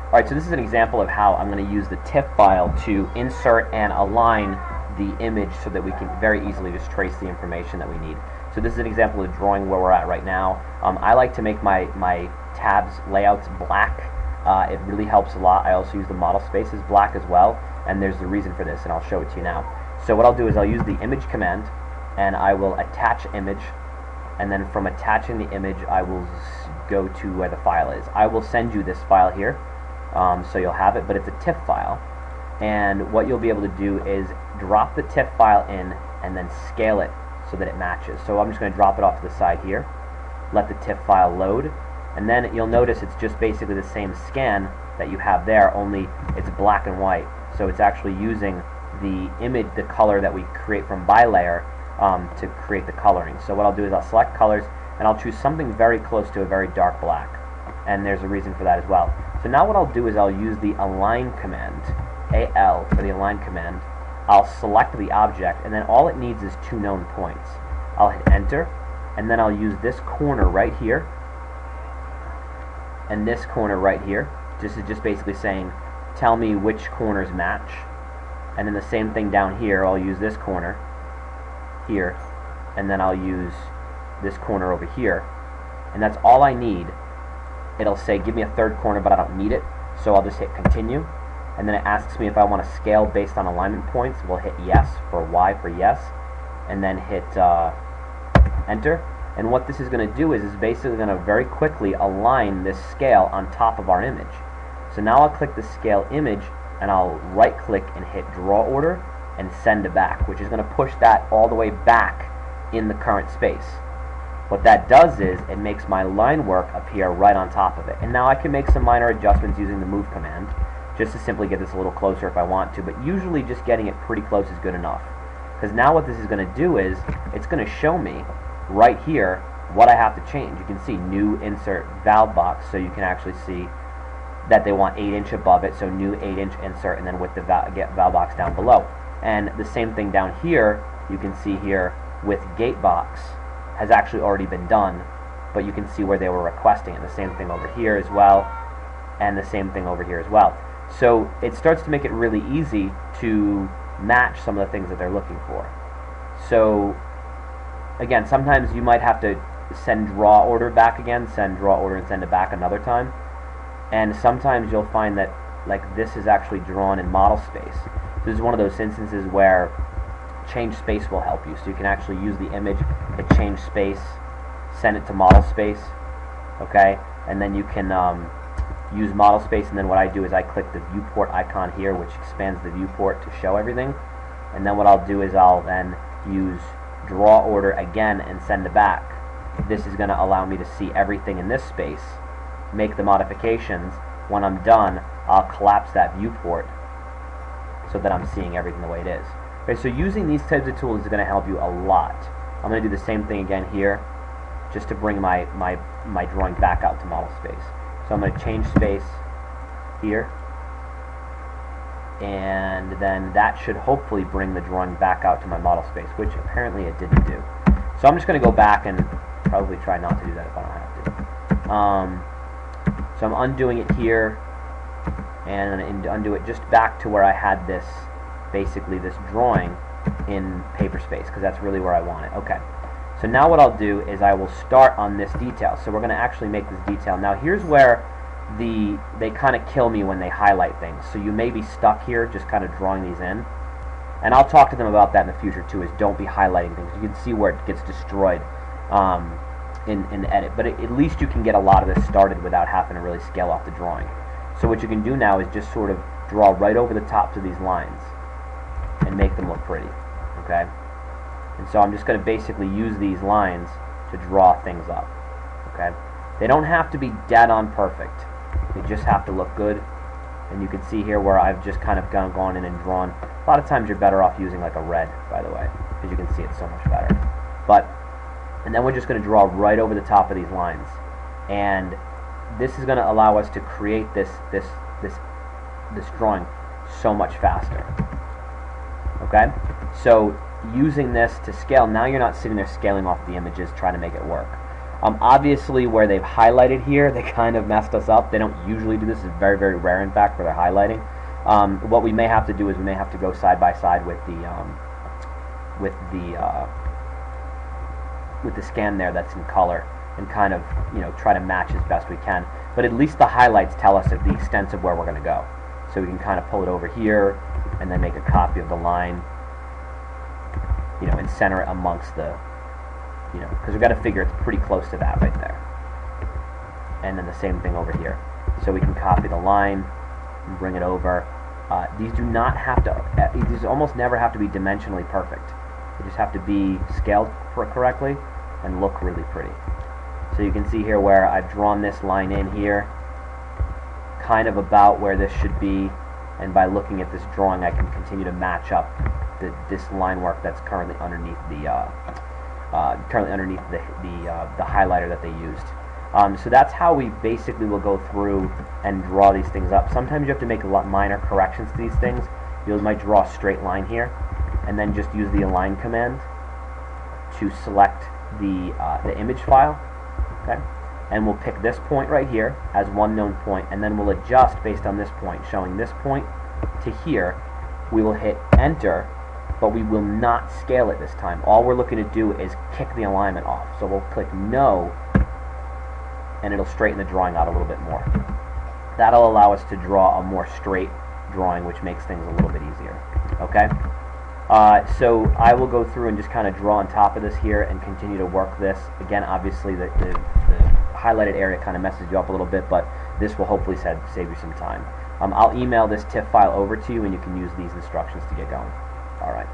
Alright, so this is an example of how I'm going to use the TIFF file to insert and align the image so that we can very easily just trace the information that we need. So this is an example of drawing where we're at right now. I like to make my tabs layouts black. It really helps a lot. I also use the model spaces black as well, and there's a reason for this, and I'll show it to you now. So what I'll do is I'll use the image command, and I will attach image, and then from attaching the image I will go to where the file is. I will send you this file here, so you'll have it, but it's a TIFF file, and what you'll be able to do is drop the TIFF file in and then scale it so that it matches. So I'm just going to drop it off to the side here, let the TIFF file load, and then you'll notice it's just basically the same scan that you have there, only it's black and white. So it's actually using the image, the color that we create from bilayer to create the coloring. So what I'll do is I'll select colors and I'll choose something very close to a very dark black, and there's a reason for that as well. So now what I'll do is I'll use the align command, AL for the align command. I'll select the object, and then all it needs is 2 known points. I'll hit enter, and then I'll use this corner right here and this corner right here. This is just basically saying tell me which corners match, and then the same thing down here. I'll use this corner here, and then I'll use this corner over here, and that's all I need. It'll say give me a third corner, but I don't need it, so I'll just hit continue, and then it asks me if I want to scale based on alignment points. We'll hit yes for Y for yes, and then hit enter. And what this is going to do is basically going to very quickly align this scale on top of our image. So now I'll click the scale image, and I'll right click and hit draw order and send it back, which is going to push that all the way back in the current space. What that does is it makes my line work appear right on top of it. And now I can make some minor adjustments using the move command, just to simply get this a little closer if I want to, but usually just getting it pretty close is good enough. Because now what this is going to do is it's going to show me right here what I have to change. You can see new insert valve box, so you can actually see that they want 8-inch above it, so new 8-inch insert, and then with the valve box down below. And the same thing down here, you can see here with gate box has actually already been done, but you can see where they were requesting it. The same thing over here as well, and the same thing over here as well. So it starts to make it really easy to match some of the things that they're looking for. So again, sometimes you might have to send draw order back again, send draw order and send it back another time, and sometimes you'll find that like this is actually drawn in model space. This is one of those instances where change space will help you. So you can actually use the image, hit change space, send it to model space, okay, and then you can use model space, and then what I do is I click the viewport icon here, which expands the viewport to show everything, and then what I'll do is I'll then use draw order again and send it back. This is going to allow me to see everything in this space, make the modifications. When I'm done, I'll collapse that viewport so that I'm seeing everything the way it is. Okay, so using these types of tools is going to help you a lot. I'm going to do the same thing again here, just to bring my drawing back out to model space. So I'm going to change space here, and then that should hopefully bring the drawing back out to my model space, which apparently it didn't do. So I'm just going to go back and probably try not to do that if I don't have to. So I'm undoing it here, and undo it just back to where I had this, basically this drawing in paper space, because that's really where I want it. Okay. So now what I'll do is I will start on this detail. So we're going to actually make this detail. Now here's where they kind of kill me when they highlight things. So you may be stuck here just kind of drawing these in. And I'll talk to them about that in the future too, is don't be highlighting things. You can see where it gets destroyed in the edit. But at least you can get a lot of this started without having to really scale off the drawing. So what you can do now is just sort of draw right over the tops of these lines and make them look pretty. Okay? And so I'm just going to basically use these lines to draw things up. Okay? They don't have to be dead on perfect. They just have to look good. And you can see here where I've just kind of gone in and drawn. A lot of times you're better off using like a red, by the way, because you can see it so much better. And then we're just going to draw right over the top of these lines. And this is going to allow us to create this drawing so much faster. Okay? So using this to scale, now you're not sitting there scaling off the images trying to make it work. Obviously, where they've highlighted here, they kind of messed us up. They don't usually do this. It's very, very rare, in fact, where they're highlighting. What we may have to do is we may have to go side by side with the scan there that's in color, and kind of, you know, try to match as best we can. But at least the highlights tell us of the extent of where we're going to go. So we can kind of pull it over here, and then make a copy of the line, you know, and center it amongst the, you know, because we've got to figure it's pretty close to that right there. And then the same thing over here. So we can copy the line and bring it over. These do not have to, these almost never have to be dimensionally perfect. They just have to be scaled correctly and look really pretty. So you can see here where I've drawn this line in here, kind of about where this should be, and by looking at this drawing I can continue to match up this line work that's currently underneath the the highlighter that they used. So that's how we basically will go through and draw these things up. Sometimes you have to make minor corrections to these things. You might draw a straight line here, and then just use the align command to select the image file. Okay, and we'll pick this point right here as one known point, and then we'll adjust based on this point, showing this point to here. We will hit enter, but we will not scale it this time. All we're looking to do is kick the alignment off. So we'll click no, and it'll straighten the drawing out a little bit more. That'll allow us to draw a more straight drawing, which makes things a little bit easier. Okay? So I will go through and just kind of draw on top of this here and continue to work this. Again, obviously the highlighted area kind of messes you up a little bit, but this will hopefully save you some time. I'll email this TIFF file over to you, and you can use these instructions to get going. All right.